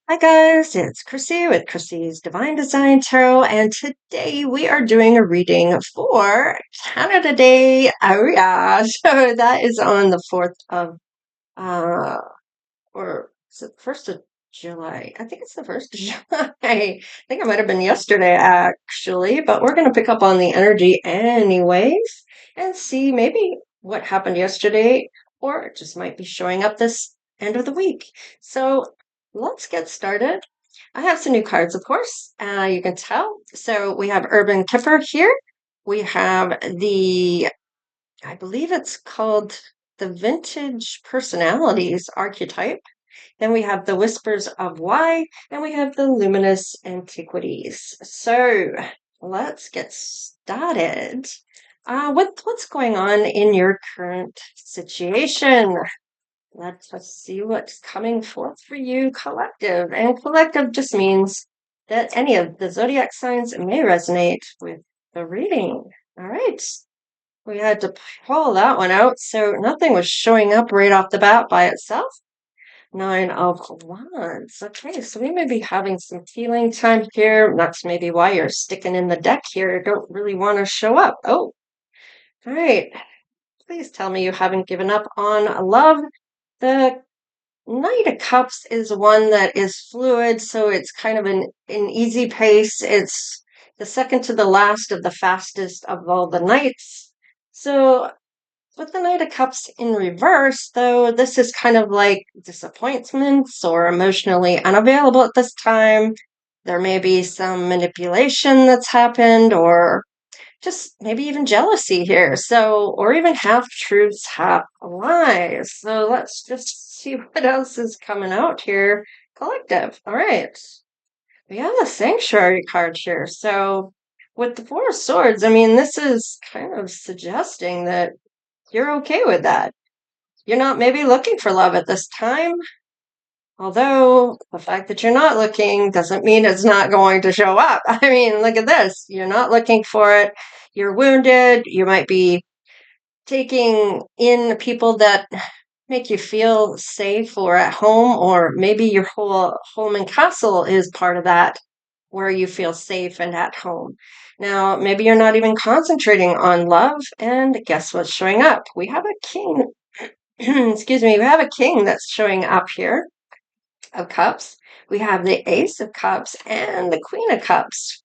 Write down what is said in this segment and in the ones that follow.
Hi guys, it's Chrissy with Chrissy's Divine Design Tarot, and today we are doing a reading for Canada Day. Oh yeah, so that is on the 4th of uh or is it the 1st of July? I think it's the 1st of July. I think it might have been yesterday actually, but we're gonna pick up on the energy anyways and see maybe what happened yesterday, or it just might be showing up this end of the week. So let's get started. I have some new cards, of course. You can tell. So we have Urban Kipper here. We have I believe it's called the Vintage Personalities archetype. Then we have the Whispers of Why, and we have the Luminous Antiquities. So let's get started. What's going on in your current situation? Let us see what's coming forth for you, collective. And collective just means that any of the zodiac signs may resonate with the reading. All right. We had to pull that one out, so nothing was showing up right off the bat by itself. Nine of Wands. Okay, so we may be having some healing time here. That's maybe why you're sticking in the deck here. You don't really want to show up. Oh, all right. Please tell me you haven't given up on love. The Knight of Cups is one that is fluid, so it's kind of an easy pace. It's the second to the last of the fastest of all the knights. So with the Knight of Cups in reverse, though, this is kind of like disappointments or emotionally unavailable at this time. There may be some manipulation that's happened, or just maybe even jealousy here. So, or even half truths, half lies. So let's just see what else is coming out here. Collective. All right. We have a sanctuary card here. So with the Four of Swords, I mean, this is kind of suggesting that you're okay with that. You're not maybe looking for love at this time. Although the fact that you're not looking doesn't mean it's not going to show up. I mean, look at this. You're not looking for it. You're wounded. You might be taking in people that make you feel safe or at home, or maybe your whole home and castle is part of that, where you feel safe and at home. Now, maybe you're not even concentrating on love, and guess what's showing up? We have a king. Excuse me, we have a king that's showing up here of Cups. We have the Ace of Cups and the Queen of Cups.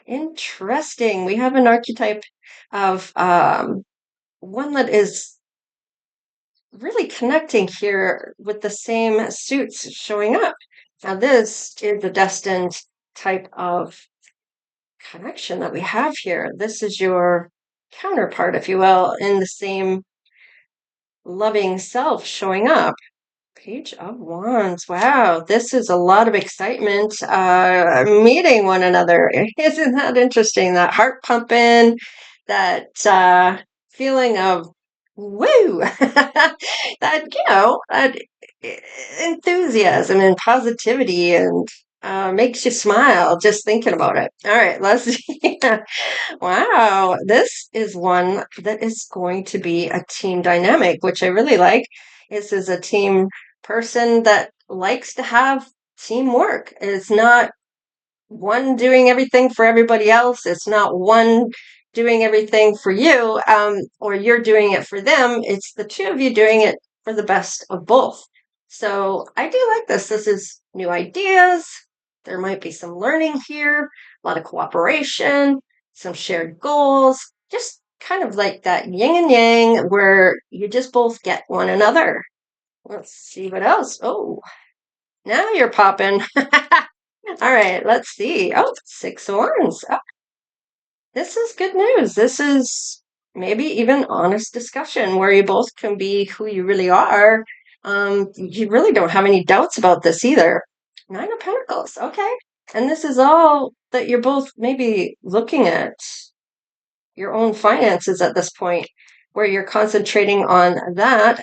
Interesting. We have an archetype of one that is really connecting here with the same suits showing up. Now, this is the destined type of connection that we have here. This is your counterpart, if you will, in the same loving self showing up. Page of Wands. Wow, this is a lot of excitement meeting one another. Isn't that interesting? That heart pumping, that feeling of woo, that, that enthusiasm and positivity, and makes you smile just thinking about it. All right, let's see. Wow, this is one that is going to be a team dynamic, which I really like. This is a team person that likes to have teamwork. It's not one doing everything for everybody else. It's not one doing everything for you, or you're doing it for them. It's the two of you doing it for the best of both. So I do like this. This is new ideas. There might be some learning here, a lot of cooperation, some shared goals, just kind of like that yin and yang where you just both get one another. Let's see what else. Oh, now you're popping. All right, let's see. Oh, 6 of Wands. Oh, this is good news. This is maybe even honest discussion where you both can be who you really are. You really don't have any doubts about this either. 9 of Pentacles. Okay. And this is all that you're both maybe looking at your own finances at this point, where you're concentrating on that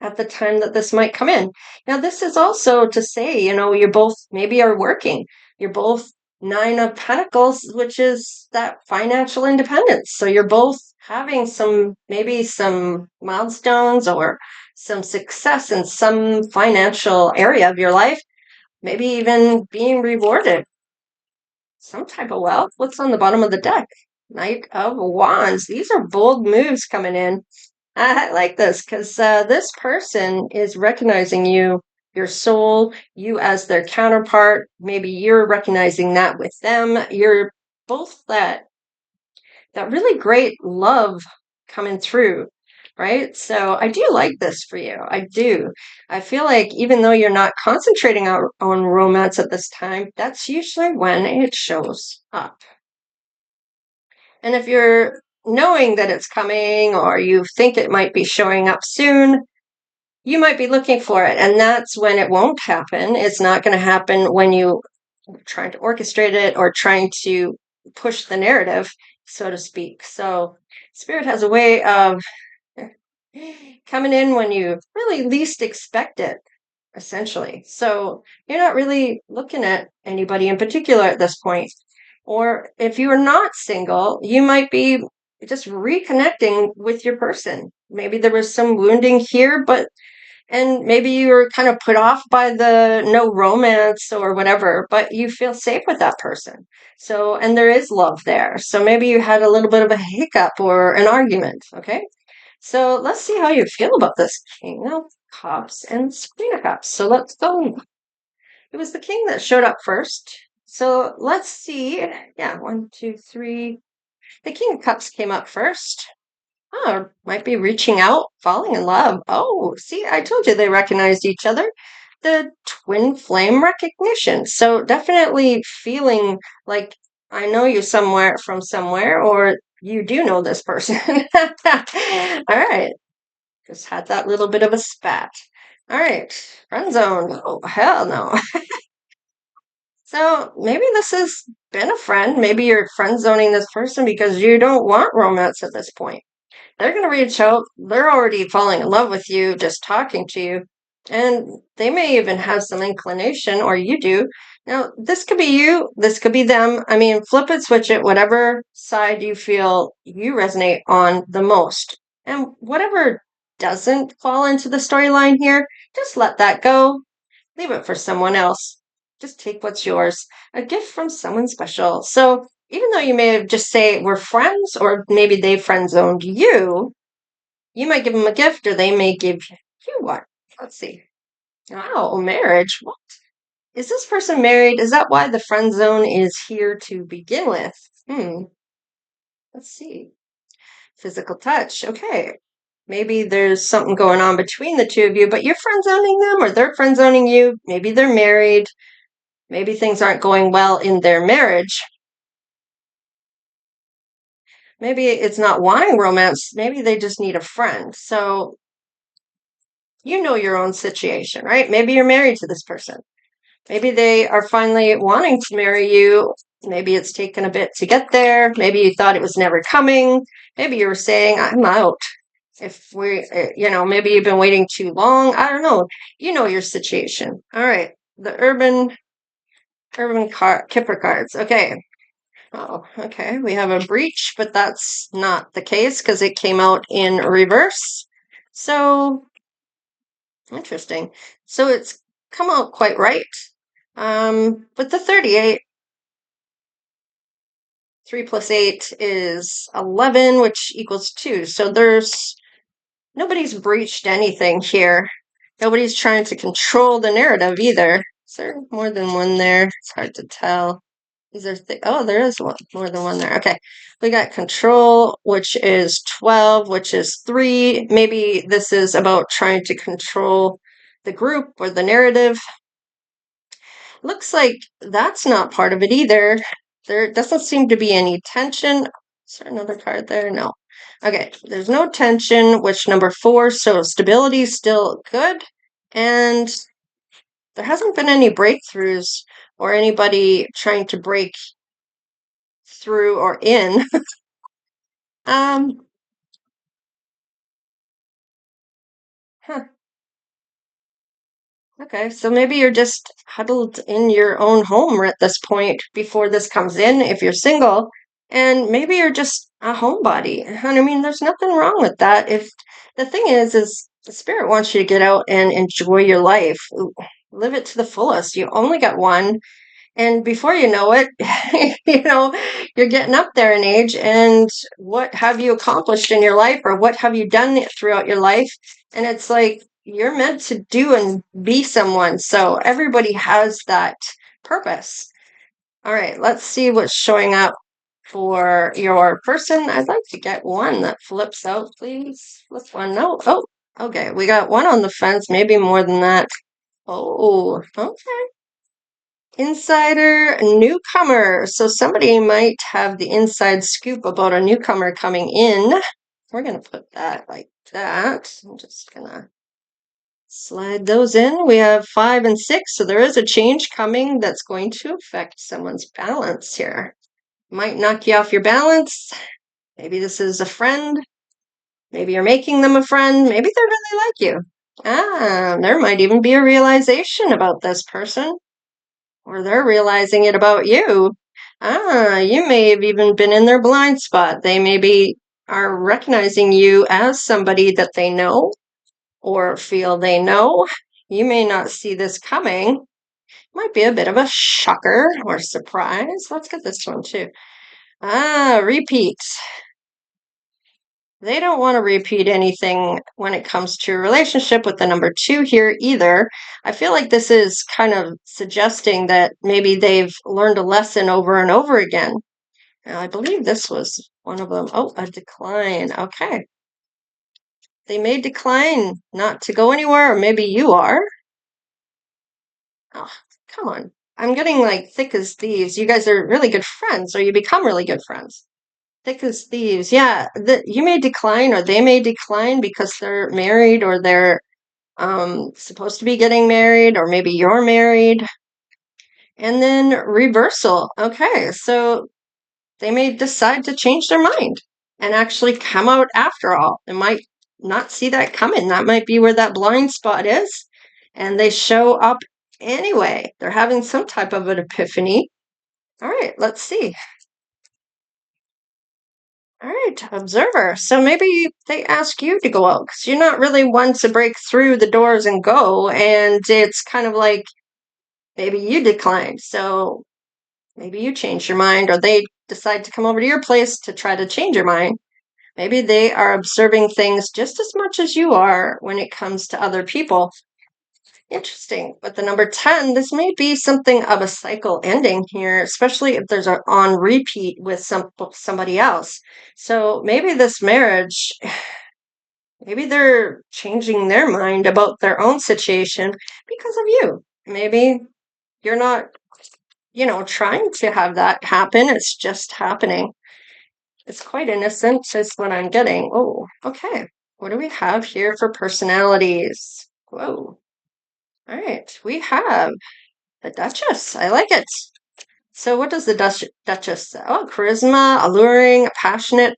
at the time that this might come in. Now, this is also to say, you both maybe are working. You're both 9 of Pentacles, which is that financial independence. So you're both having maybe some milestones or some success in some financial area of your life, maybe even being rewarded. Some type of wealth. What's on the bottom of the deck? Knight of Wands. These are bold moves coming in. I like this because this person is recognizing you, your soul, you as their counterpart. Maybe you're recognizing that with them. You're both that really great love coming through, right? So I do like this for you. I do. I feel like even though you're not concentrating on romance at this time, that's usually when it shows up. And if you're knowing that it's coming or you think it might be showing up soon, you might be looking for it. And that's when it won't happen. It's not going to happen when you are trying to orchestrate it or trying to push the narrative, so to speak. So Spirit has a way of coming in when you really least expect it, essentially. So you're not really looking at anybody in particular at this point. Or if you are not single, you might be just reconnecting with your person. Maybe there was some wounding here, and maybe you were kind of put off by the no romance or whatever, but you feel safe with that person. So, and there is love there. So maybe you had a little bit of a hiccup or an argument. Okay. So let's see how you feel about this King of Cups and Queen of Cups. So let's go. It was the King that showed up first. So let's see. Yeah, one, two, three. The King of Cups came up first. Oh, might be reaching out, falling in love. Oh, see, I told you they recognized each other. The twin flame recognition. So definitely feeling like I know you somewhere from somewhere, or you do know this person. All right. Just had that little bit of a spat. All right. Friend zone. Oh, hell no. So maybe this has been a friend. Maybe you're friend zoning this person because you don't want romance at this point. They're going to reach out. They're already falling in love with you, just talking to you. And they may even have some inclination, or you do. Now, this could be you, this could be them. I mean, flip it, switch it, whatever side you feel you resonate on the most. And whatever doesn't fall into the storyline here, just let that go. Leave it for someone else. Just take what's yours. A gift from someone special. So even though you may have just say we're friends, or maybe they friend zoned you, you might give them a gift, or they may give you one. Let's see. Oh, marriage. What? Is this person married? Is that why the friend zone is here to begin with? Let's see. Physical touch. Okay. Maybe there's something going on between the two of you, but you're friend zoning them, or they're friend zoning you. Maybe they're married. Maybe things aren't going well in their marriage. Maybe it's not wanting romance. Maybe they just need a friend. So you know your own situation, right? Maybe you're married to this person. Maybe they are finally wanting to marry you. Maybe it's taken a bit to get there. Maybe you thought it was never coming. Maybe you were saying, I'm out. If we, maybe you've been waiting too long. I don't know. You know your situation. All right. The urban Kipper cards. Okay. Oh, okay. We have a breach, but that's not the case because it came out in reverse. So interesting. So it's come out quite right. But the 38, 3 plus 8 is 11, which equals 2. So nobody's breached anything here. Nobody's trying to control the narrative either. Is there more than one there? It's hard to tell. These are there is more than one there. Okay. We got control, which is 12, which is 3. Maybe this is about trying to control the group or the narrative. Looks like that's not part of it either. There doesn't seem to be any tension. Is there another card there? No. Okay, there's no tension, which number 4, so stability is still good. And there hasn't been any breakthroughs or anybody trying to break through or in. Huh. Okay, so maybe you're just huddled in your own home at this point before this comes in, if you're single, and maybe you're just a homebody. And I mean, there's nothing wrong with that. If the thing is the spirit wants you to get out and enjoy your life. Live it to the fullest. You only got one. And before you know it, you're getting up there in age, and what have you accomplished in your life, or what have you done throughout your life? And it's like you're meant to do and be someone. So everybody has that purpose. All right, let's see what's showing up for your person. I'd like to get one that flips out, please. Flip one. No. Oh, okay. We got one on the fence, maybe more than that. Oh, okay. Insider newcomer. So somebody might have the inside scoop about a newcomer coming in. We're going to put that like that. I'm just going to slide those in. We have 5 and 6. So there is a change coming that's going to affect someone's balance here. Might knock you off your balance. Maybe this is a friend. Maybe you're making them a friend. Maybe they really like you. There might even be a realization about this person. Or they're realizing it about you. You may have even been in their blind spot. They maybe are recognizing you as somebody that they know or feel they know. You may not see this coming. Might be a bit of a shocker or surprise. Let's get this one too. Repeat. They don't want to repeat anything when it comes to a relationship with the number 2 here either. I feel like this is kind of suggesting that maybe they've learned a lesson over and over again. Now, I believe this was one of them. Oh, a decline. Okay. They may decline not to go anywhere, or maybe you are. Oh, come on. I'm getting like thick as thieves. You guys are really good friends, or you become really good friends. Thick as thieves. Yeah, you may decline, or they may decline because they're married, or they're supposed to be getting married, or maybe you're married. And then reversal. Okay, so they may decide to change their mind and actually come out after all. They might not see that coming. That might be where that blind spot is. And they show up anyway. They're having some type of an epiphany. All right, let's see. All right, observer. So maybe they ask you to go out because you're not really one to break through the doors and go. And it's kind of like maybe you declined. So maybe you change your mind, or they decide to come over to your place to try to change your mind. Maybe they are observing things just as much as you are when it comes to other people. Interesting. With the number 10, this may be something of a cycle ending here, especially if there's an on repeat with somebody else. So maybe this marriage, maybe they're changing their mind about their own situation because of you. Maybe you're not, trying to have that happen. It's just happening. It's quite innocent, is what I'm getting. Oh, okay. What do we have here for personalities? Whoa. All right. We have the Duchess. I like it. So what does the Duchess say? Oh, charisma, alluring, passionate.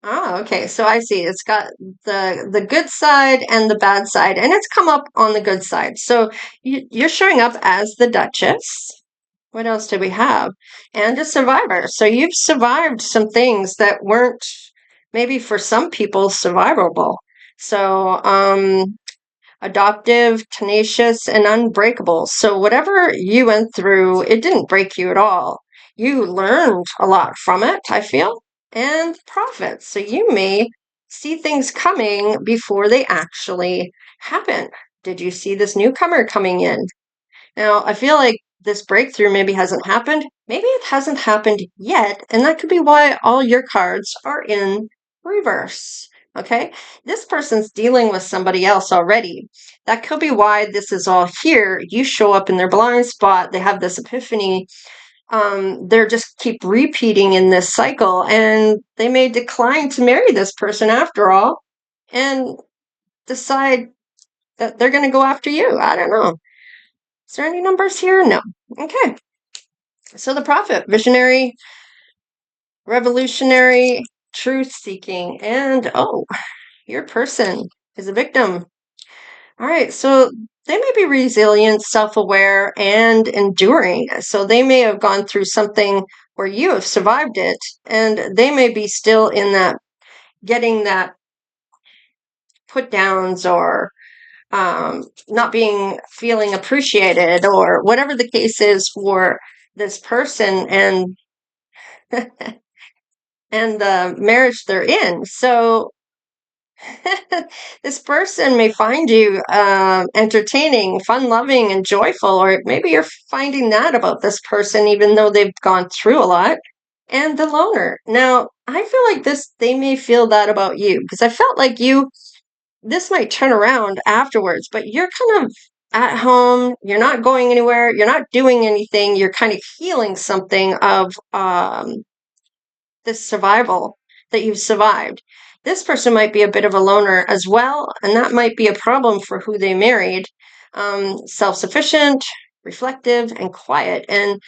Okay. So I see. It's got the good side and the bad side, and it's come up on the good side. So you're showing up as the Duchess. What else do we have? And a survivor. So you've survived some things that weren't maybe for some people survivable. So adoptive, tenacious, and unbreakable. So whatever you went through, it didn't break you at all. You learned a lot from it, I feel, and profit. So you may see things coming before they actually happen. Did you see this newcomer coming in? Now, I feel like this breakthrough maybe hasn't happened. Maybe it hasn't happened yet, and that could be why all your cards are in reverse. Okay? This person's dealing with somebody else already. That could be why this is all here. You show up in their blind spot, they have this epiphany. They're just keep repeating in this cycle, and they may decline to marry this person after all and decide that they're going to go after you. I don't know. Is there any numbers here? No. Okay. So the prophet, visionary, revolutionary, truth-seeking, and your person is a victim. All right. So they may be resilient, self-aware, and enduring. So they may have gone through something where you have survived it, and they may be still in that, getting that put downs or not being feeling appreciated, or whatever the case is for this person and and the marriage they're in. So this person may find you entertaining, fun loving, and joyful, or maybe you're finding that about this person, even though they've gone through a lot. And the loner. Now, I feel like they may feel that about you, because I felt like this might turn around afterwards, but you're kind of at home, you're not going anywhere, you're not doing anything, you're kind of healing something of this survival that you've survived. This person might be a bit of a loner as well, and that might be a problem for who they married. Self sufficient, reflective, and quiet. And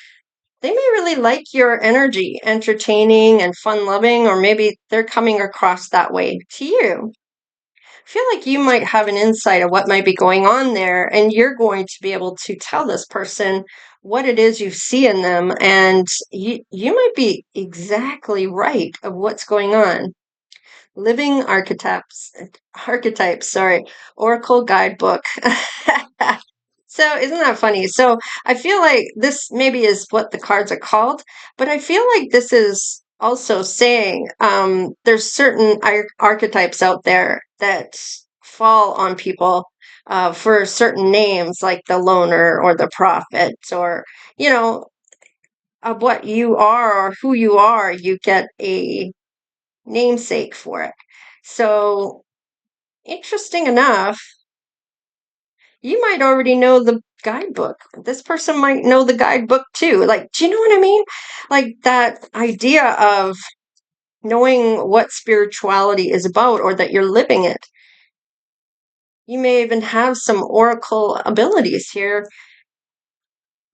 they may really like your energy, entertaining and fun loving, or maybe they're coming across that way to you. I feel like you might have an insight of what might be going on there, and you're going to be able to tell this person what it is you see in them, and you might be exactly right of what's going on. Living archetypes, sorry, Oracle Guidebook. So isn't that funny? So I feel like this maybe is what the cards are called, but I feel like this is also saying there's certain archetypes out there that fall on people for certain names, like the loner or the prophet, or you know, of what you are or who you are. You get a namesake for it. So interesting enough, you might already know the guidebook. This person might know the guidebook too. Like, do you know what I mean? Like that idea of knowing what spirituality is about, or that you're living it. You may even have some oracle abilities here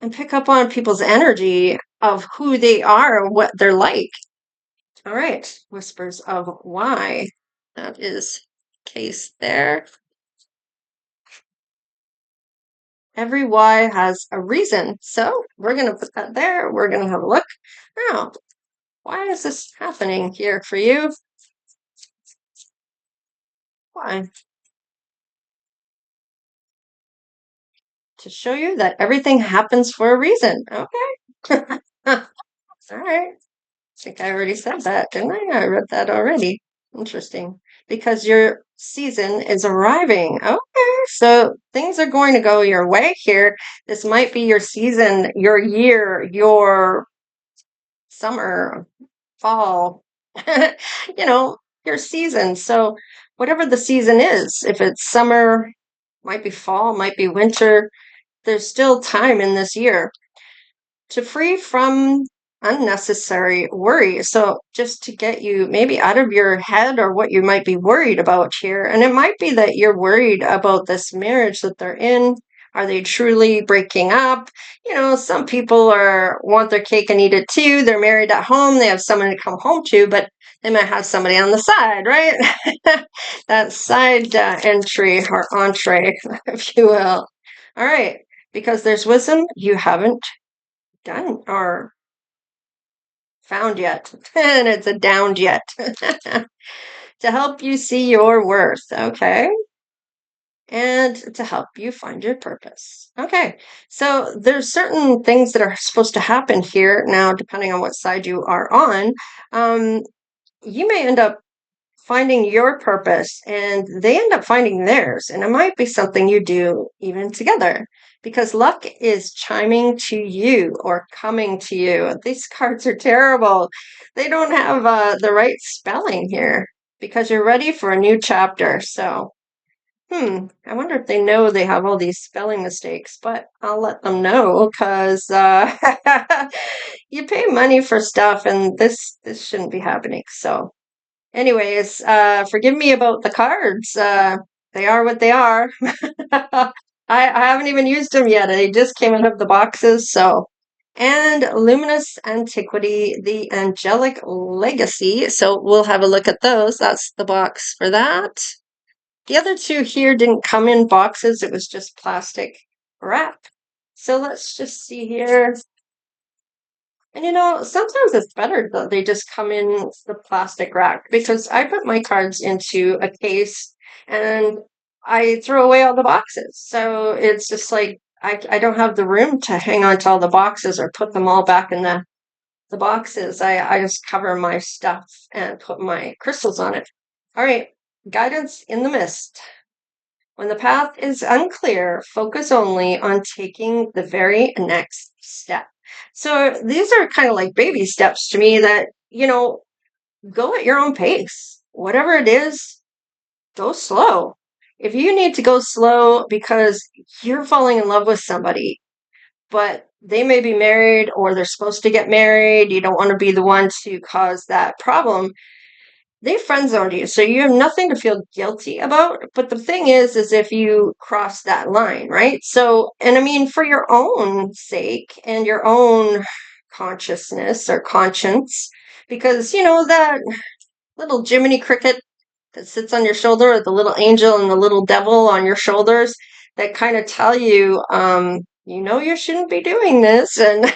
and pick up on people's energy of who they are, what they're like. All right, whispers of why. That is case there. Every why has a reason. So we're going to put that there. We're going to have a look. Now, why is this happening here for you? Why? To show you that everything happens for a reason. Okay. All right. I think I already said that, didn't I? I read that already. Interesting. Because your season is arriving. Okay. So things are going to go your way here. This might be your season, your year, your summer, fall, your season. So whatever the season is, if it's summer, might be fall, might be winter, there's still time in this year to free from unnecessary worry. So just to get you maybe out of your head or what you might be worried about here. And it might be that you're worried about this marriage that they're in. Are they truly breaking up? Some people want their cake and eat it too. They're married at home. They have someone to come home to, but they might have somebody on the side, right? That side entry or entree, if you will. All right. Because there's wisdom you haven't done or found yet, and it's a downed yet. To help you see your worth, okay? And to help you find your purpose. Okay, so there's certain things that are supposed to happen here. Now, depending on what side you are on, you may end up finding your purpose and they end up finding theirs. And it might be something you do even together, because luck is chiming to you or coming to you. These cards are terrible. They don't have the right spelling here, because you're ready for a new chapter. So, I wonder if they know they have all these spelling mistakes, but I'll let them know, because you pay money for stuff and this shouldn't be happening. So, anyways, forgive me about the cards. They are what they are. I haven't even used them yet. They just came out of the boxes. So, and Luminous Antiquity, the Angelic Legacy. So we'll have a look at those. That's the box for that. The other two here didn't come in boxes. It was just plastic wrap. So let's just see here. And sometimes it's better that they just come in the plastic wrap, because I put my cards into a case and I throw away all the boxes. So it's just like I don't have the room to hang on to all the boxes or put them all back in the boxes. I just cover my stuff and put my crystals on it. All right, guidance in the mist. When the path is unclear, focus only on taking the very next step. So these are kind of like baby steps to me that, go at your own pace. Whatever it is, go slow. If you need to go slow because you're falling in love with somebody, but they may be married or they're supposed to get married, you don't want to be the one to cause that problem. They friend zoned you, so you have nothing to feel guilty about. But the thing is if you cross that line, right? So, and I mean, for your own sake and your own consciousness or conscience, because, that little Jiminy Cricket that sits on your shoulder, or the little angel and the little devil on your shoulders that kind of tell you, you shouldn't be doing this, and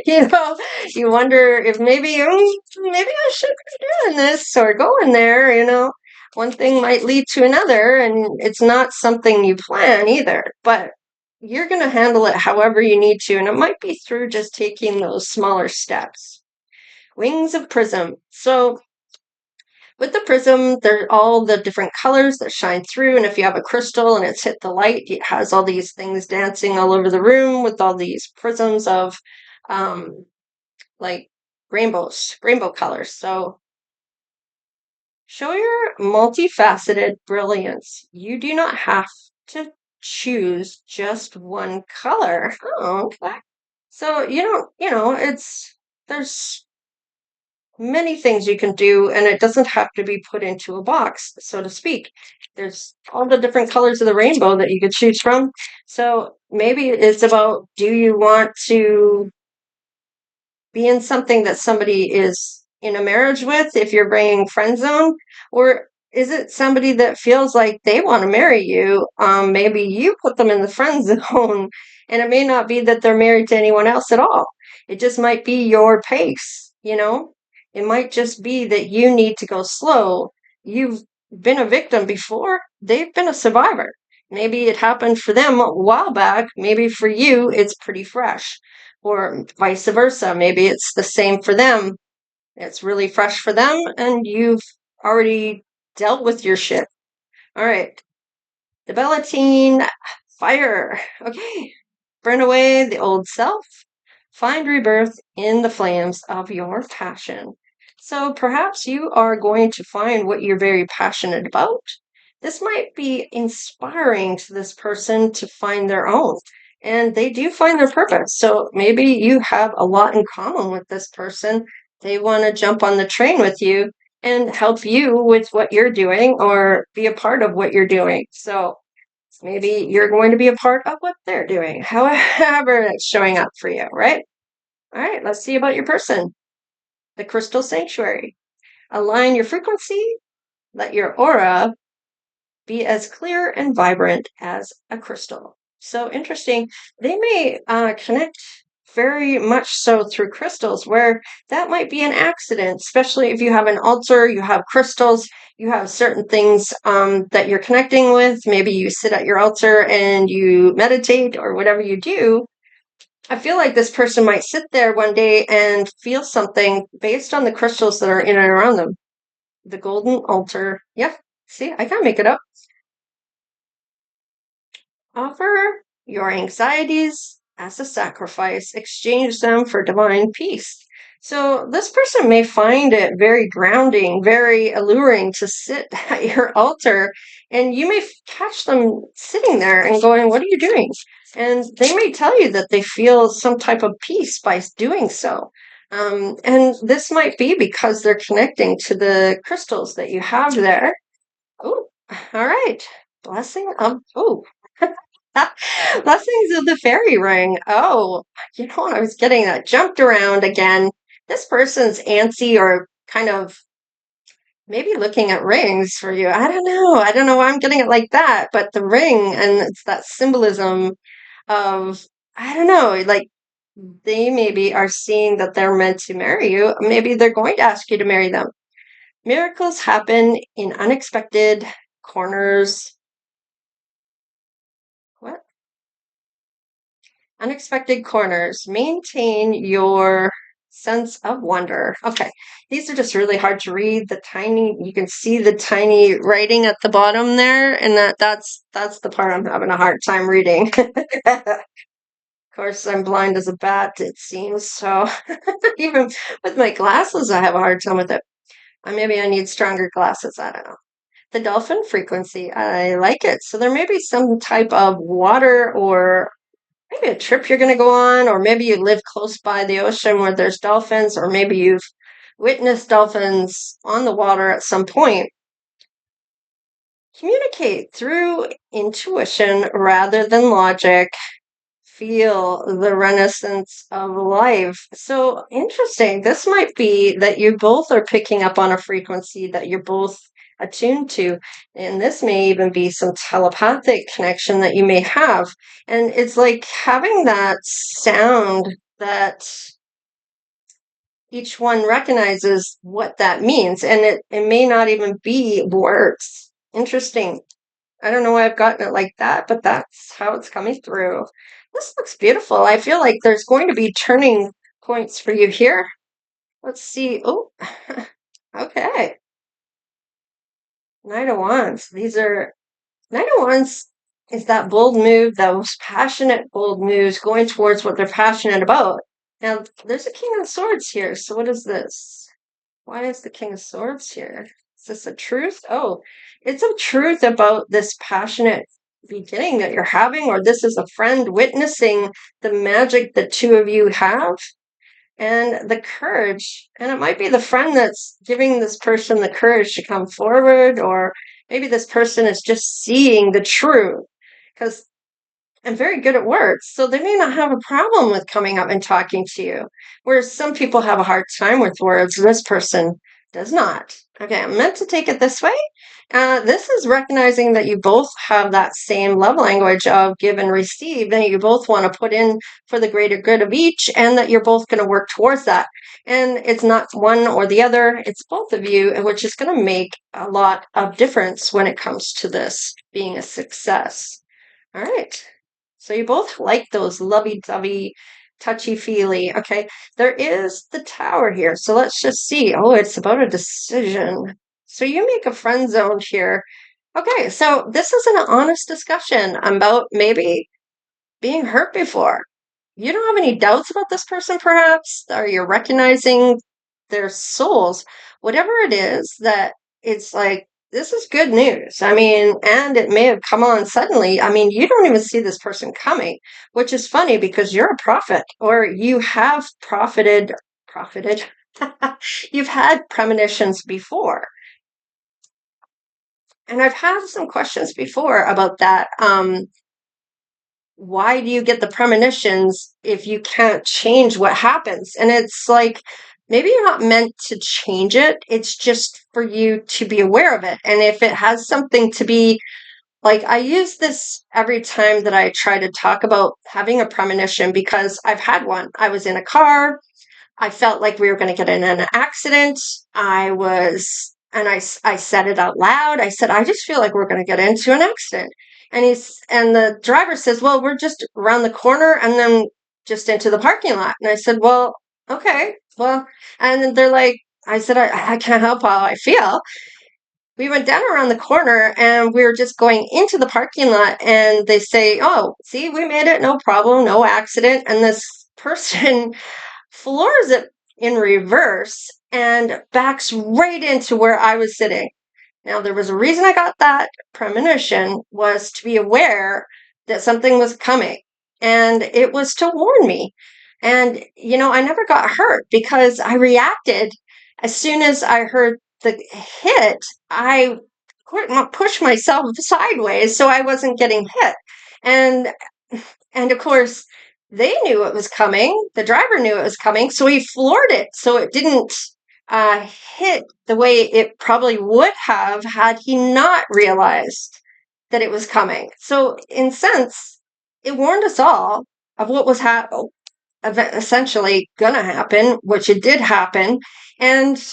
you wonder if maybe I should be doing this or going there. One thing might lead to another, and it's not something you plan either, but you're going to handle it however you need to, and it might be through just taking those smaller steps. Wings of Prism. So with the prism, there are all the different colors that shine through, and if you have a crystal and it's hit the light, it has all these things dancing all over the room with all these prisms of like rainbow colors. So show your multifaceted brilliance. You do not have to choose just one color. Oh, okay. So there's many things you can do, and it doesn't have to be put into a box, so to speak. There's all the different colors of the rainbow that you could choose from. So maybe it's about, do you want to be in something that somebody is in a marriage with, if you're bringing friend zone, or is it somebody that feels like they want to marry you? Maybe you put them in the friend zone, and it may not be that they're married to anyone else at all. It just might be your pace. It might just be that you need to go slow. You've been a victim before, they've been a survivor. Maybe it happened for them a while back. Maybe for you, it's pretty fresh, or vice versa. Maybe it's the same for them. It's really fresh for them, and you've already dealt with your shit. All right. The Bellatine Fire. Okay. Burn away the old self. Find rebirth in the flames of your passion. So perhaps you are going to find what you're very passionate about. This might be inspiring to this person to find their own, and they do find their purpose. So maybe you have a lot in common with this person. They want to jump on the train with you and help you with what you're doing, or be a part of what you're doing. So maybe you're going to be a part of what they're doing, however it's showing up for you, right? All right, let's see about your person. The Crystal Sanctuary. Align your frequency. Let your aura be as clear and vibrant as a crystal. So interesting. They may connect very much so through crystals, where that might be an accident, especially if you have an altar, you have crystals, you have certain things that you're connecting with. Maybe you sit at your altar and you meditate, or whatever you do. I feel like this person might sit there one day and feel something based on the crystals that are in and around them. The golden altar. Yeah, see, I can't make it up. Offer your anxieties as a sacrifice, exchange them for divine peace. So this person may find it very grounding, very alluring to sit at your altar, and you may catch them sitting there and going, "What are you doing?" And they may tell you that they feel some type of peace by doing so. And this might be because they're connecting to the crystals that you have there. Oh, all right. Blessing of, oh, Blessings of the Fairy Ring. Oh, I was getting that jumped around again. This person's antsy, or kind of maybe looking at rings for you. I don't know. I don't know why I'm getting it like that, but the ring, and it's that symbolism of, I don't know, like they maybe are seeing that they're meant to marry you. Maybe they're going to ask you to marry them. Miracles happen in unexpected corners Unexpected corners. Maintain your sense of wonder. Okay, these are just really hard to read. You can see the tiny writing at the bottom there, and that's the part I'm having a hard time reading. Of course, I'm blind as a bat, it seems, so even with my glasses, I have a hard time with it. Maybe I need stronger glasses, I don't know. The dolphin frequency, I like it. So there may be some type of water or maybe a trip you're going to go on, or maybe you live close by the ocean where there's dolphins, or maybe you've witnessed dolphins on the water at some point. Communicate through intuition rather than logic. Feel the renaissance of life. So interesting. This might be that you both are picking up on a frequency that you're both attuned to. And this may even be some telepathic connection that you may have. And it's like having that sound that each one recognizes what that means. And it may not even be words. Interesting. I don't know why I've gotten it like that, but that's how it's coming through. This looks beautiful. I feel like there's going to be turning points for you here. Let's see. Oh, okay. Knight of Wands. Knight of Wands is that bold move, those passionate, bold moves going towards what they're passionate about. Now, there's a King of Swords here. So what is this? Why is the King of Swords here? Is this a truth? Oh, it's a truth about this passionate beginning that you're having, or this is a friend witnessing the magic the two of you have and the courage. And it might be the friend that's giving this person the courage to come forward, or maybe this person is just seeing the truth. Because I'm very good at words, so they may not have a problem with coming up and talking to you. Whereas some people have a hard time with words, this person does not. Okay, I'm meant to take it this way. This is recognizing that you both have that same love language of give and receive, and you both want to put in for the greater good of each, and that you're both going to work towards that. And it's not one or the other, it's both of you, which is going to make a lot of difference when it comes to this being a success. All right. So you both like those lovey-dovey, touchy-feely. Okay, there is the Tower here. So let's just see. Oh, it's about a decision. So you make a friend zone here. Okay, so this is an honest discussion about maybe being hurt before. You don't have any doubts about this person, perhaps, or you're recognizing their souls. Whatever it is that it's like, this is good news. I mean, and it may have come on suddenly. I mean, you don't even see this person coming, which is funny because you're a prophet, or you have profited. You've had premonitions before. And I've had some questions before about that. Why do you get the premonitions if you can't change what happens? And it's like, maybe you're not meant to change it. It's just for you to be aware of it. And if it has something to be like, I use this every time that I try to talk about having a premonition because I've had one. I was in a car. I felt like we were going to get in an accident. I said it out loud. I said, I just feel like we're going to get into an accident. And the driver says, well, we're just around the corner and then just into the parking lot. And I said, well, okay, well, and they're like, I said, I can't help how I feel. We went down around the corner and we were just going into the parking lot and they say, oh, see, we made it. No problem. No accident. And this person floors it in reverse and backs right into where I was sitting. Now, there was a reason I got that premonition was to be aware that something was coming, and it was to warn me. And, I never got hurt because I reacted as soon as I heard the hit. I pushed myself sideways so I wasn't getting hit. And of course, they knew it was coming. The driver knew it was coming, so he floored it so it didn't hit the way it probably would have had he not realized that it was coming. So, in sense, it warned us all of what was essentially going to happen, which it did happen. And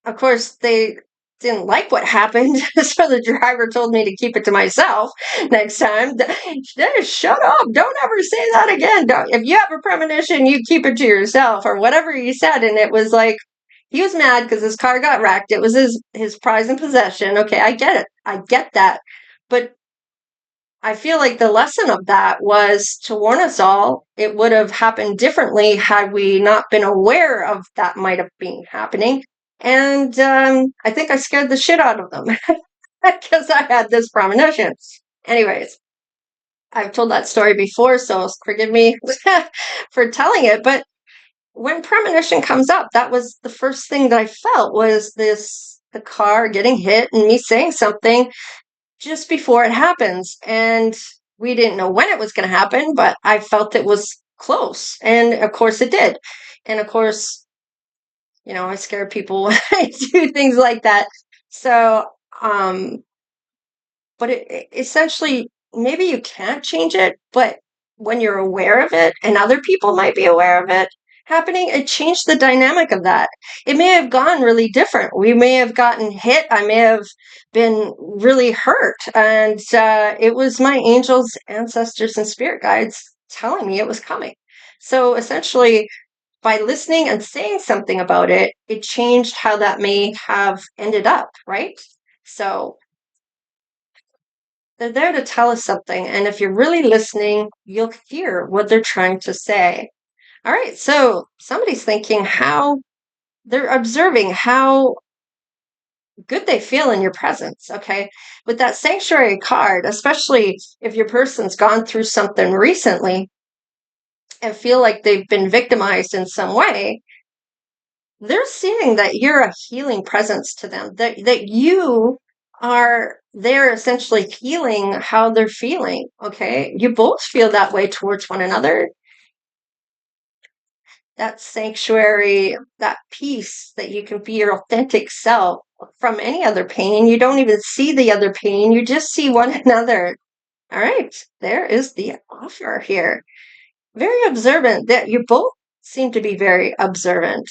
of course, they didn't like what happened, so the driver told me to keep it to myself next time. Shut up! Don't ever say that again. If you have a premonition, you keep it to yourself, or whatever he said. And it was like he was mad because his car got wrecked. It was his prize and possession. Okay, I get it. I get that, but I feel like the lesson of that was to warn us all. It would have happened differently had we not been aware of that might have been happening. And I think I scared the shit out of them because I had this premonition. Anyways, I've told that story before, so forgive me for telling it. But when premonition comes up, that was the first thing that I felt was the car getting hit and me saying something just before it happens. And we didn't know when it was going to happen, but I felt it was close. And of course it did. And of course, I scare people when I do things like that. So, but it essentially, maybe you can't change it, but when you're aware of it and other people might be aware of it happening, it changed the dynamic of that. It may have gone really different. We may have gotten hit. I may have been really hurt. And it was my angels, ancestors, and spirit guides telling me it was coming. So essentially, by listening and saying something about it, it changed how that may have ended up, right? So they're there to tell us something. And if you're really listening, you'll hear what they're trying to say. All right. So somebody's thinking how they're observing how good they feel in your presence. Okay. With that sanctuary card, especially if your person's gone through something recently and feel like they've been victimized in some way, they're seeing that you're a healing presence to them, that you are there essentially healing how they're feeling. Okay. You both feel that way towards one another. That sanctuary, that peace that you can be your authentic self from any other pain. You don't even see the other pain. You just see one another. All right. There is the offer here. Very observant. That you both seem to be very observant.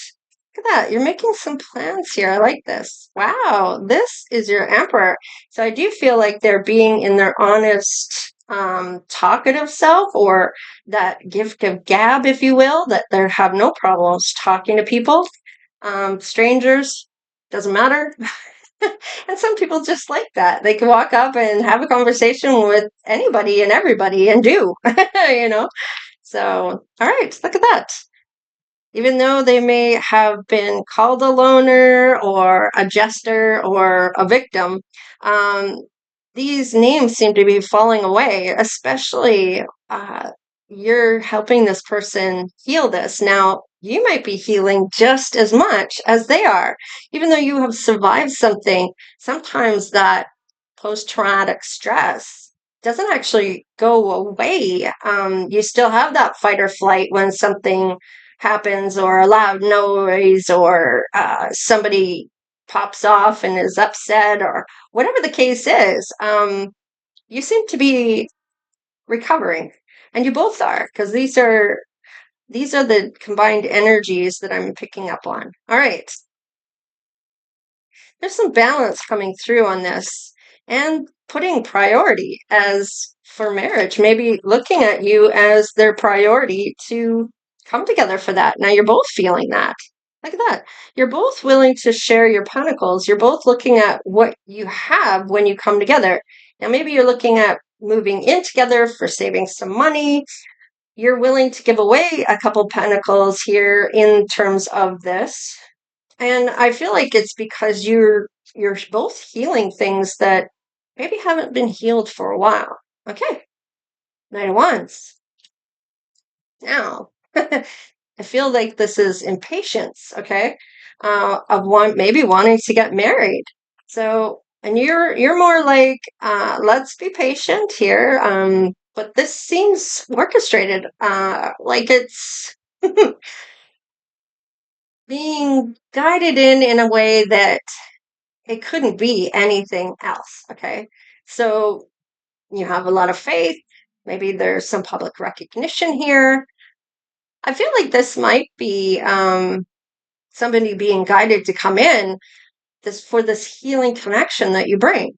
Look at that. You're making some plans here. I like this. Wow. This is your emperor. So I do feel like they're being in their honest, talkative self, or that gift of gab, if you will, that they have no problems talking to people. Strangers, doesn't matter. And some people just like that. They can walk up and have a conversation with anybody and everybody and do, you know? So, all right, look at that. Even though they may have been called a loner or a jester or a victim, these names seem to be falling away, especially you're helping this person heal this. Now, you might be healing just as much as they are. Even though you have survived something, sometimes that post-traumatic stress doesn't actually go away. You still have that fight or flight when something happens, or a loud noise, or somebody pops off and is upset, or whatever the case is. You seem to be recovering, and you both are, because these are the combined energies that I'm picking up on. All right. There's some balance coming through on this, and putting priority as for marriage, maybe looking at you as their priority to come together for that. Now you're both feeling that. Look at that. You're both willing to share your pentacles. You're both looking at what you have when you come together. Now maybe you're looking at moving in together for saving some money. You're willing to give away a couple pentacles here in terms of this. And I feel like it's because you're both healing things that maybe haven't been healed for a while. Okay. Knight of Wands. Now, I feel like this is impatience, okay? Of maybe wanting to get married. So, and you're more like, let's be patient here. But this seems orchestrated, like it's being guided in a way that it couldn't be anything else. Okay. So you have a lot of faith. Maybe there's some public recognition here. I feel like this might be somebody being guided to come in this healing connection that you bring.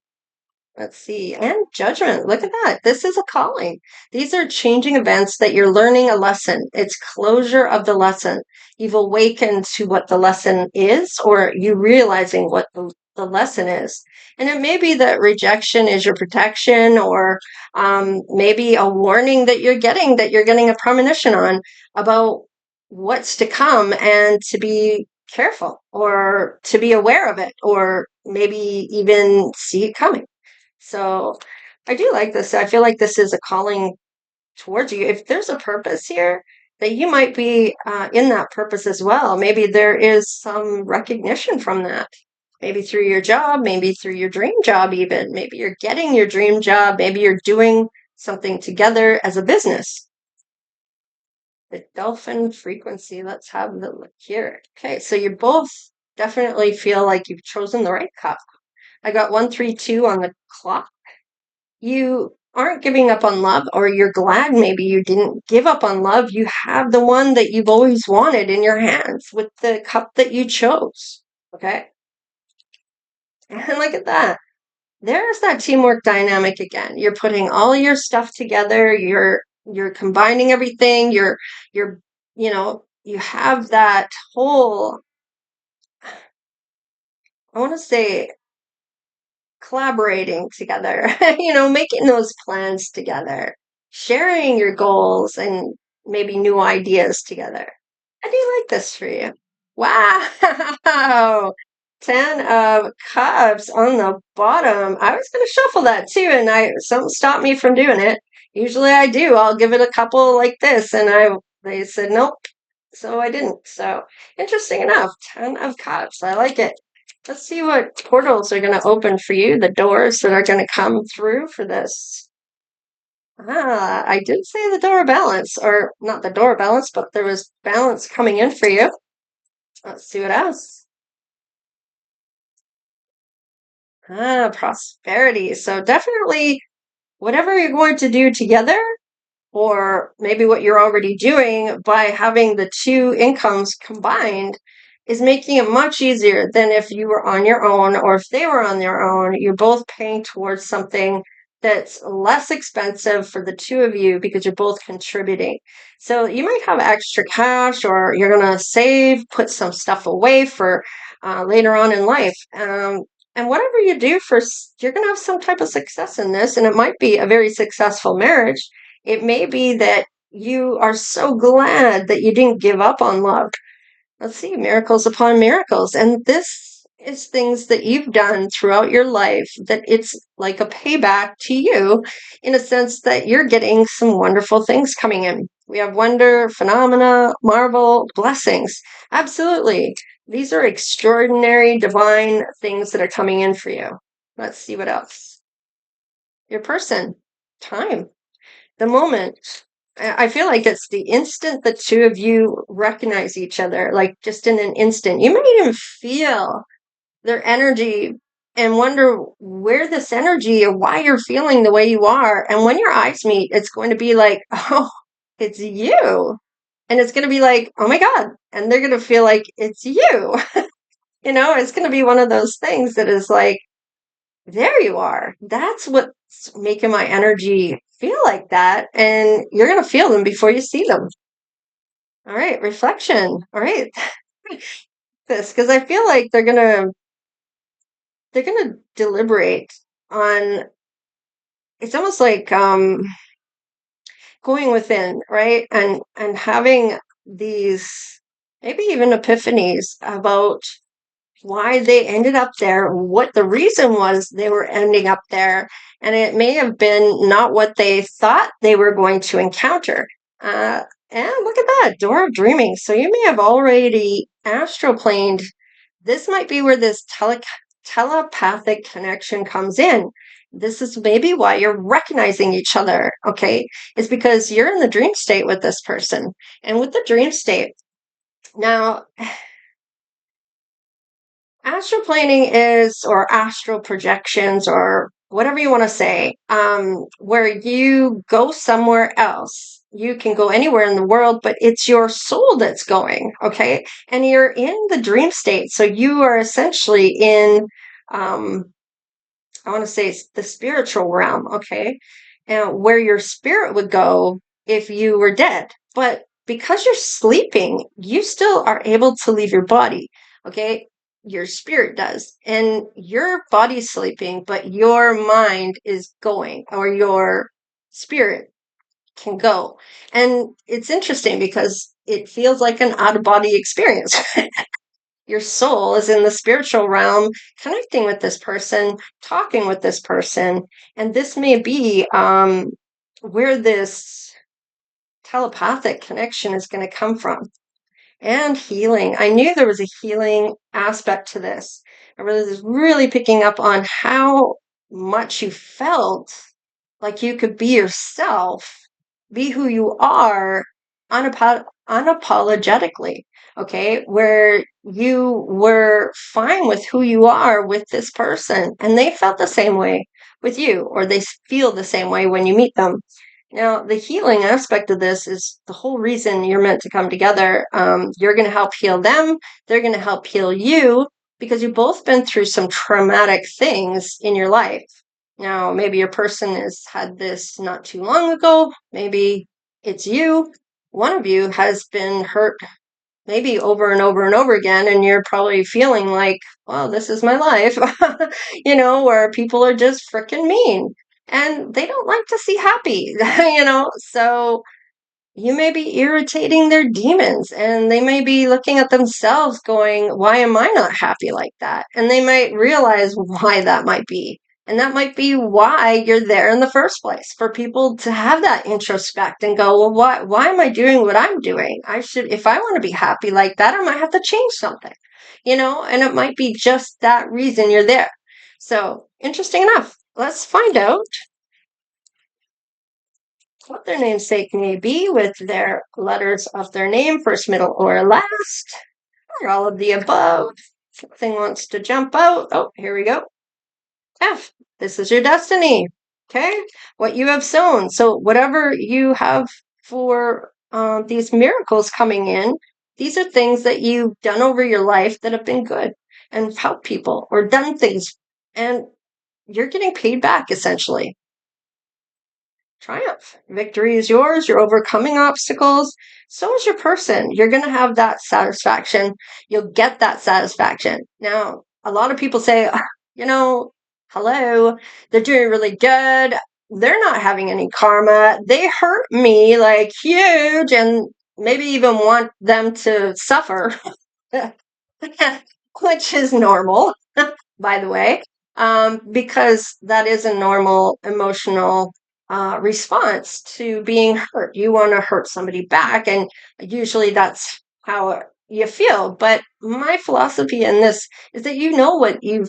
Let's see. And judgment. Look at that. This is a calling. These are changing events that you're learning a lesson. It's closure of the lesson. You've awakened to what the lesson is, or you realizing what the lesson is. And it may be that rejection is your protection, or maybe a warning that you're getting a premonition on about what's to come, and to be careful, or to be aware of it, or maybe even see it coming. So I do like this. I feel like this is a calling towards you. If there's a purpose here, that you might be in that purpose as well. Maybe there is some recognition from that. Maybe through your job, maybe through your dream job, even. Maybe you're getting your dream job. Maybe you're doing something together as a business. The dolphin frequency. Let's have a look here. Okay, so you both definitely feel like you've chosen the right cup. I got 132 on the clock. You aren't giving up on love, or you're glad maybe you didn't give up on love. You have the one that you've always wanted in your hands with the cup that you chose. Okay? And look at that. There's that teamwork dynamic again. You're putting all your stuff together, you're combining everything, you're you have that whole, I want to say, collaborating together, making those plans together, sharing your goals and maybe new ideas together. I do like this for you. Wow. 10 of Cups on the bottom. I was going to shuffle that too, and something stopped me from doing it. Usually I do. I'll give it a couple like this, and they said nope. So I didn't. So interesting enough, 10 of Cups. I like it. Let's see what portals are going to open for you, the doors that are going to come through for this. I did say the door of balance, or not the door of balance, but there was balance coming in for you. Let's see what else. Prosperity. So definitely whatever you're going to do together, or maybe what you're already doing by having the two incomes combined, is making it much easier than if you were on your own, or if they were on their own. You're both paying towards something that's less expensive for the two of you because you're both contributing. So you might have extra cash, or you're going to save, put some stuff away for later on in life. And whatever you do first, you're going to have some type of success in this, and it might be a very successful marriage. It may be that you are so glad that you didn't give up on love. Let's see, miracles upon miracles. And this is things that you've done throughout your life, that it's like a payback to you, in a sense that you're getting some wonderful things coming in. We have wonder, phenomena, marvel, blessings. Absolutely. These are extraordinary, divine things that are coming in for you. Let's see what else. Your person, time, the moment. I feel like it's the instant the two of you recognize each other, like just in an instant. You might even feel their energy and wonder where this energy, or why you're feeling the way you are. And when your eyes meet, it's going to be like, oh, it's you. And it's going to be like, oh my God. And they're going to feel like it's you. It's going to be one of those things that is like, there you are. That's what's making my energy feel like that. And you're going to feel them before you see them. All right, reflection. All right. Because I feel like they're going to deliberate on, it's almost like going within, right? And having these maybe even epiphanies about why they ended up there, what the reason was they were ending up there. And it may have been not what they thought they were going to encounter. And look at that, door of dreaming. So you may have already astroplaned. This might be where this telepathic connection comes in. This is maybe why you're recognizing each other, okay? It's because you're in the dream state with this person. And with the dream state, now, astroplaning is, or astral projections, or whatever you want to say, where you go somewhere else. you can go anywhere in the world, but it's your soul that's going, okay? And you're in the dream state. So you are essentially in, I want to say it's the spiritual realm, okay? And where your spirit would go if you were dead. But because you're sleeping, you still are able to leave your body, okay? Your spirit does. And your body's sleeping, but your mind is going, or your spirit can go. And it's interesting because it feels like an out of body experience. Your soul is in the spiritual realm, connecting with this person, talking with this person. And this may be where this telepathic connection is going to come from. And healing. I knew there was a healing aspect to this. I was really picking up on how much you felt like you could be yourself, be who you are unapologetically, okay? Where you were fine with who you are with this person, and they felt the same way with you, or they feel the same way when you meet them. Now, the healing aspect of this is the whole reason you're meant to come together. You're going to help heal them. They're going to help heal you because you've both been through some traumatic things in your life. Now, maybe your person has had this not too long ago. Maybe it's you. One of you has been hurt maybe over and over and over again, and you're probably feeling like, well, this is my life, where people are just freaking mean and they don't like to see happy, so you may be irritating their demons, and they may be looking at themselves going, why am I not happy like that? And they might realize why that might be. And that might be why you're there in the first place, for people to have that introspect and go, well, why am I doing what I'm doing? If I want to be happy like that, I might have to change something, and it might be just that reason you're there. So interesting enough. Let's find out what their namesake may be with their letters of their name, first, middle, or last, or all of the above. Something wants to jump out. Oh, here we go. F, this is your destiny. Okay, what you have sown. So whatever you have for these miracles coming in, these are things that you've done over your life that have been good and helped people or done things, and you're getting paid back essentially. Triumph. Victory is yours. You're overcoming obstacles. So is your person. You're going to have that satisfaction. You'll get that satisfaction. Now, a lot of people say, hello, they're doing really good. They're not having any karma. They hurt me like huge and maybe even want them to suffer, which is normal, by the way, because that is a normal emotional response to being hurt. You want to hurt somebody back, and usually that's how you feel. But my philosophy in this is that you know what you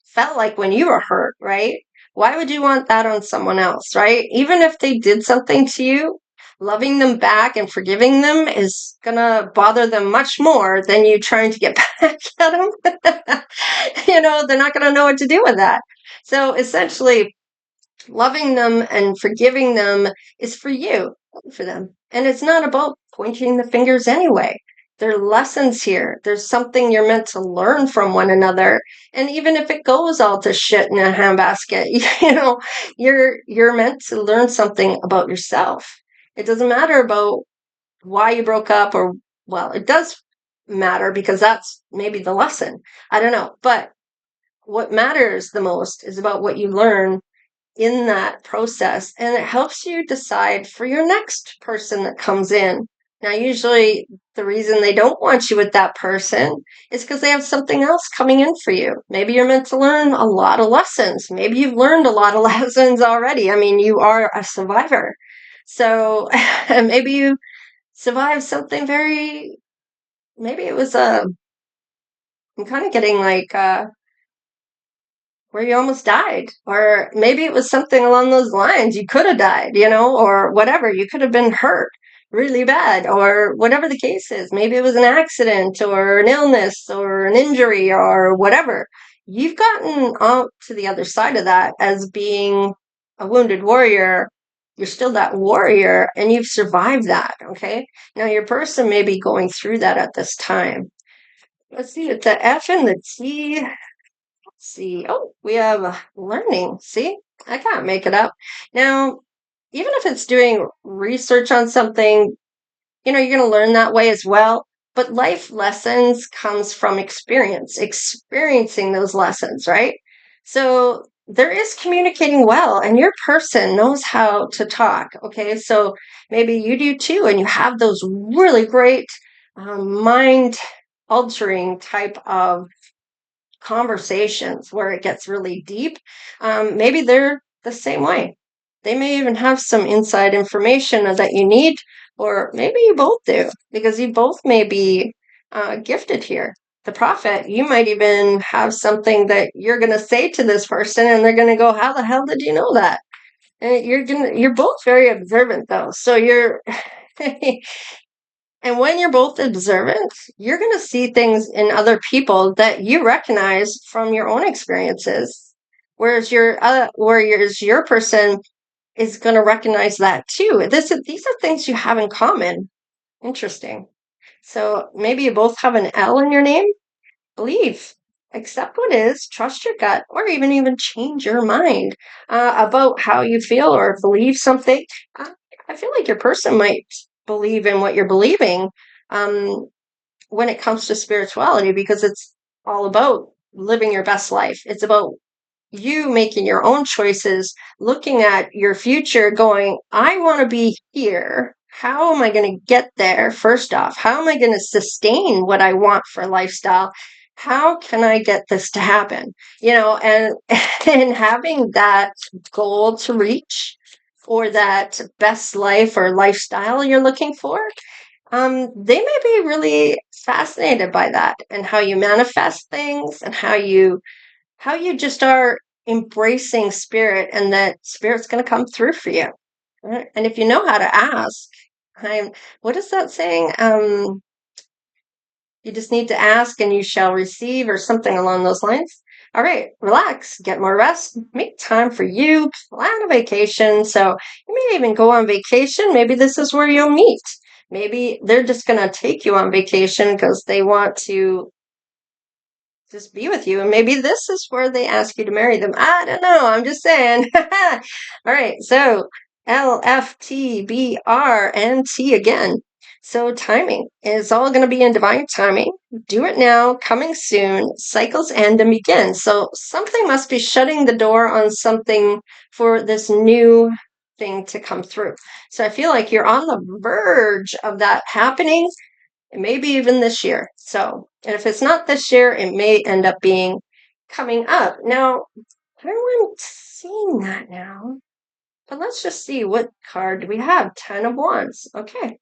felt like when you were hurt, right? Why would you want that on someone else, right? Even if they did something to you, loving them back and forgiving them is gonna bother them much more than you trying to get back at them. They're not gonna know what to do with that. So essentially, loving them and forgiving them is for you, for them. And it's not about pointing the fingers anyway. There are lessons here. There's something you're meant to learn from one another. And even if it goes all to shit in a handbasket, you're meant to learn something about yourself. It doesn't matter about why you broke up, or, well, it does matter because that's maybe the lesson. I don't know. But what matters the most is about what you learn in that process, and it helps you decide for your next person that comes in. Now, usually the reason they don't want you with that person is because they have something else coming in for you. Maybe you're meant to learn a lot of lessons. Maybe you've learned a lot of lessons already. I mean, you are a survivor. So maybe you survived something maybe it was I'm kind of getting like, where you almost died, or maybe it was something along those lines. You could have died, or whatever. You could have been hurt really bad, or whatever the case is. Maybe it was an accident or an illness or an injury or whatever. You've gotten out to the other side of that as being a wounded warrior You're still that warrior and you've survived that. Okay. Now your person may be going through that at this time. Let's see, it's the F and the T. Let's see. Oh, we have learning. See, I can't make it up. Now, even if it's doing research on something, you're going to learn that way as well. But life lessons comes from experiencing those lessons, right? So there is communicating well, and your person knows how to talk. Okay, so maybe you do too, and you have those really great mind altering type of conversations where it gets really deep. Maybe they're the same way. They may even have some inside information that you need, or maybe you both do, because you both may be gifted here. The prophet, you might even have something that you're going to say to this person, and they're going to go, "How the hell did you know that?" And you're both very observant, though. So you're And when you're both observant, you're going to see things in other people that you recognize from your own experiences. Whereas your person is going to recognize that too. These are things you have in common. Interesting. So maybe you both have an L in your name. Believe, accept what is, trust your gut, or even change your mind about how you feel or believe something. Uh, I feel like your person might believe in what you're believing when it comes to spirituality, because it's all about living your best life. It's about you making your own choices, looking at your future, going, I want to be here. How am I going to get there? First off, how am I going to sustain what I want for lifestyle? How can I get this to happen? And and having that goal to reach, or that best life or lifestyle you're looking for, they may be really fascinated by that, and how you manifest things, and how you just are embracing spirit, and that spirit's going to come through for you. Right? And if you know how to ask, what is that saying? You just need to ask and you shall receive, or something along those lines. All right, relax, get more rest, make time for you, plan a vacation. So you may even go on vacation. Maybe this is where you'll meet. Maybe they're just going to take you on vacation because they want to just be with you. And maybe this is where they ask you to marry them. I don't know. I'm just saying. All right. So L, F, T, B, R, and T again. So timing is all going to be in divine timing. Do it now, coming soon. Cycles end and begin. So something must be shutting the door on something for this new thing to come through. So I feel like you're on the verge of that happening, and maybe even this year. So, and if it's not this year, it may end up being coming up. Now, everyone's seeing that now. But let's just see, what card do we have? 10 of Wands. Okay.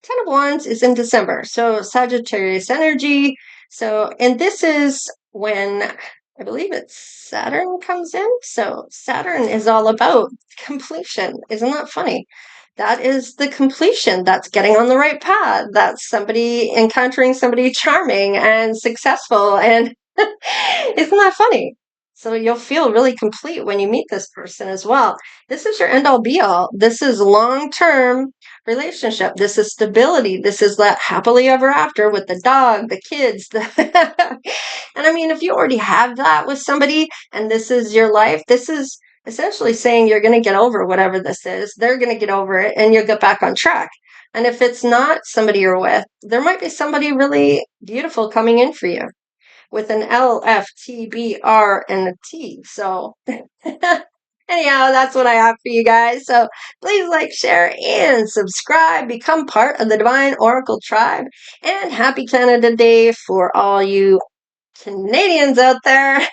10 of Wands is in December. So Sagittarius energy. So, and this is when I believe it's Saturn comes in. So Saturn is all about completion. Isn't that funny? That is the completion. That's getting on the right path. That's somebody encountering somebody charming and successful. And isn't that funny? So you'll feel really complete when you meet this person as well. This is your end all be all. This is long term relationship. This is stability. This is that happily ever after with the dog, the kids. And I mean, if you already have that with somebody and this is your life, this is essentially saying you're going to get over whatever this is. They're going to get over it and you'll get back on track. And if it's not somebody you're with, there might be somebody really beautiful coming in for you with an L, F, T, B, R, and a T. So, anyhow, that's what I have for you guys. So, please like, share, and subscribe. Become part of the Divine Oracle tribe. And happy Canada Day for all you Canadians out there.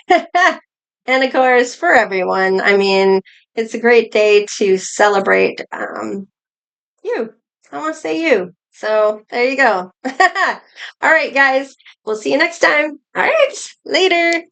And of course, for everyone. I mean, it's a great day to celebrate you. I want to say you. So there you go. All right, guys. We'll see you next time. All right. Later.